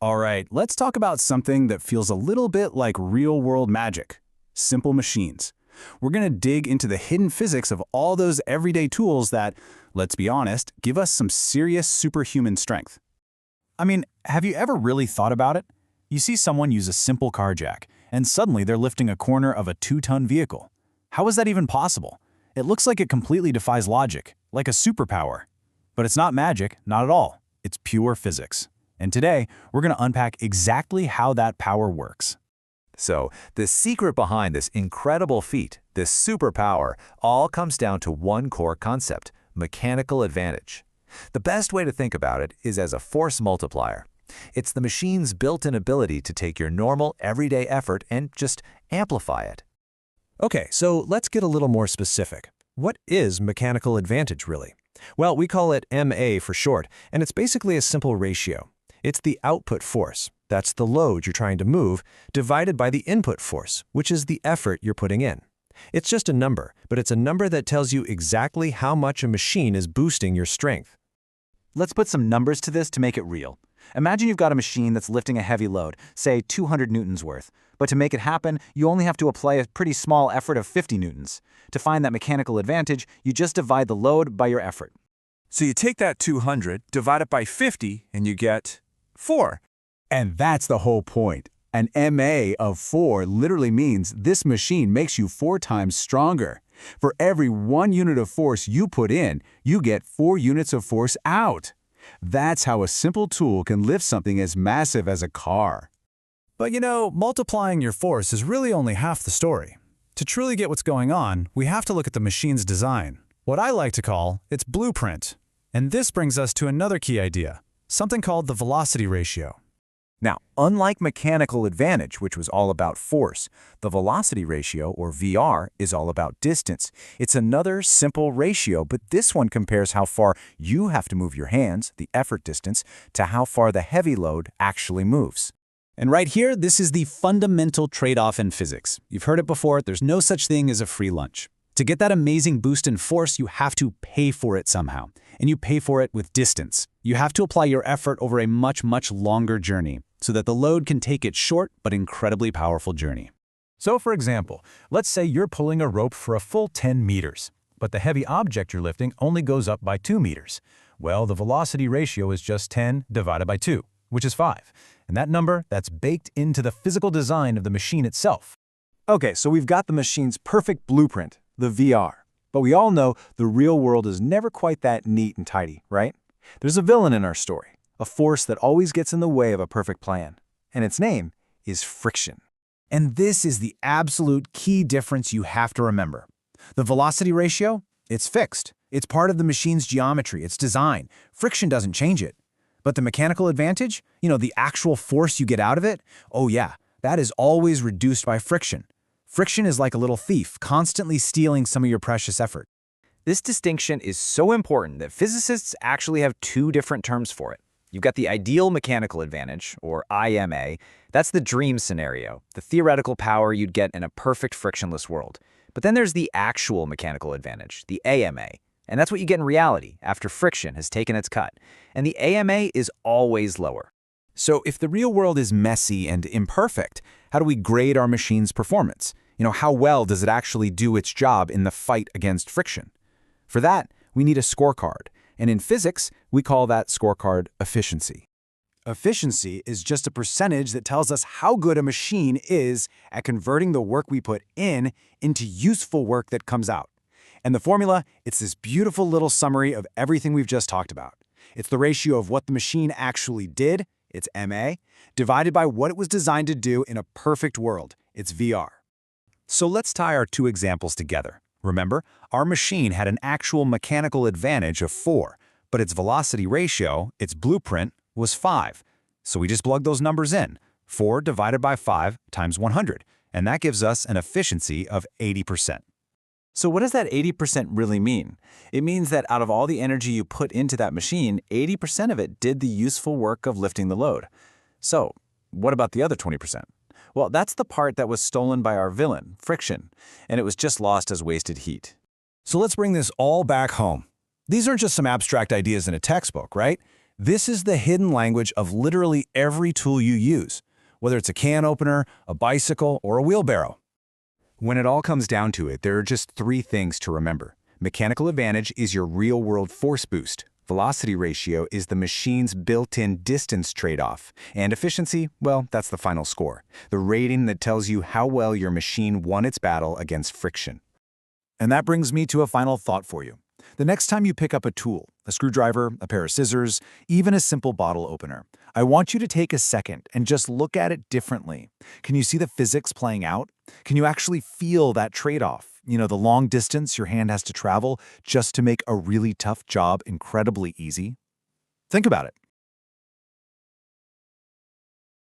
All right, let's talk about something that feels a little bit like real-world magic: simple machines. We're going to dig into the hidden physics of all those everyday tools that, let's be honest, give us some serious superhuman strength. I mean, have you ever really thought about it? You see someone use a simple car jack, and suddenly they're lifting a corner of a 2-ton vehicle. How is that even possible? It looks like it completely defies logic, like a superpower. But it's not magic, not at all. It's pure physics. And today, we're going to unpack exactly how that power works. So, the secret behind this incredible feat, this superpower, all comes down to one core concept: mechanical advantage. The best way to think about it is as a force multiplier. It's the machine's built-in ability to take your normal, everyday effort and just amplify it. Okay, so let's get a little more specific. What is mechanical advantage, really? Well, we call it MA for short, and it's basically a simple ratio. It's the output force, that's the load you're trying to move, divided by the input force, which is the effort you're putting in. It's just a number, but it's a number that tells you exactly how much a machine is boosting your strength. Let's put some numbers to this to make it real. Imagine you've got a machine that's lifting a heavy load, say 200 newtons worth. But to make it happen, you only have to apply a pretty small effort of 50 newtons. To find that mechanical advantage, you just divide the load by your effort. So you take that 200, divide it by 50, and you get 4. And that's the whole point. An MA of 4 literally means this machine makes you 4 times stronger. For every 1 unit of force you put in, you get 4 units of force out. That's how a simple tool can lift something as massive as a car. But you know, multiplying your force is really only half the story. To truly get what's going on, we have to look at the machine's design, what I like to call its blueprint. And this brings us to another key idea, something called the velocity ratio. Now, unlike mechanical advantage, which was all about force, the velocity ratio, or VR, is all about distance. It's another simple ratio, but this one compares how far you have to move your hands, the effort distance, to how far the heavy load actually moves. And right here, this is the fundamental trade-off in physics. You've heard it before, there's no such thing as a free lunch. To get that amazing boost in force, you have to pay for it somehow. And you pay for it with distance. You have to apply your effort over a much, much longer journey, so that the load can take its short but incredibly powerful journey. So for example, let's say you're pulling a rope for a full 10 meters, but the heavy object you're lifting only goes up by 2 meters. Well, the velocity ratio is just 10 divided by 2, which is 5. And that number, that's baked into the physical design of the machine itself. Okay, so we've got the machine's perfect blueprint, the VR. But we all know the real world is never quite that neat and tidy, right? There's a villain in our story, a force that always gets in the way of a perfect plan. And its name is friction. And this is the absolute key difference you have to remember. The velocity ratio, it's fixed. It's part of the machine's geometry, its design. Friction doesn't change it. But the mechanical advantage, the actual force you get out of it, oh yeah, that is always reduced by friction. Friction is like a little thief, constantly stealing some of your precious effort. This distinction is so important that physicists actually have 2 different terms for it. You've got the ideal mechanical advantage, or IMA. That's the dream scenario, the theoretical power you'd get in a perfect frictionless world. But then there's the actual mechanical advantage, the AMA. And that's what you get in reality after friction has taken its cut. And the AMA is always lower. So if the real world is messy and imperfect, how do we grade our machine's performance? How well does it actually do its job in the fight against friction? For that, we need a scorecard. And in physics, we call that scorecard efficiency. Efficiency is just a percentage that tells us how good a machine is at converting the work we put in into useful work that comes out. And the formula, it's this beautiful little summary of everything we've just talked about. It's the ratio of what the machine actually did, its MA, divided by what it was designed to do in a perfect world, its VR. So let's tie our 2 examples together. Remember, our machine had an actual mechanical advantage of 4, but its velocity ratio, its blueprint, was 5. So we just plug those numbers in, 4 divided by 5 times 100, and that gives us an efficiency of 80%. So what does that 80% really mean? It means that out of all the energy you put into that machine, 80% of it did the useful work of lifting the load. So what about the other 20%? Well, that's the part that was stolen by our villain, friction, and it was just lost as wasted heat. So let's bring this all back home. These aren't just some abstract ideas in a textbook, right? This is the hidden language of literally every tool you use, whether it's a can opener, a bicycle, or a wheelbarrow. When it all comes down to it, there are just three things to remember. Mechanical advantage is your real-world force boost. Velocity ratio is the machine's built-in distance trade-off. And efficiency, well, that's the final score. The rating that tells you how well your machine won its battle against friction. And that brings me to a final thought for you. The next time you pick up a tool, a screwdriver, a pair of scissors, even a simple bottle opener, I want you to take a second and just look at it differently. Can you see the physics playing out? Can you actually feel that trade-off? You know, the long distance your hand has to travel just to make a really tough job incredibly easy? Think about it.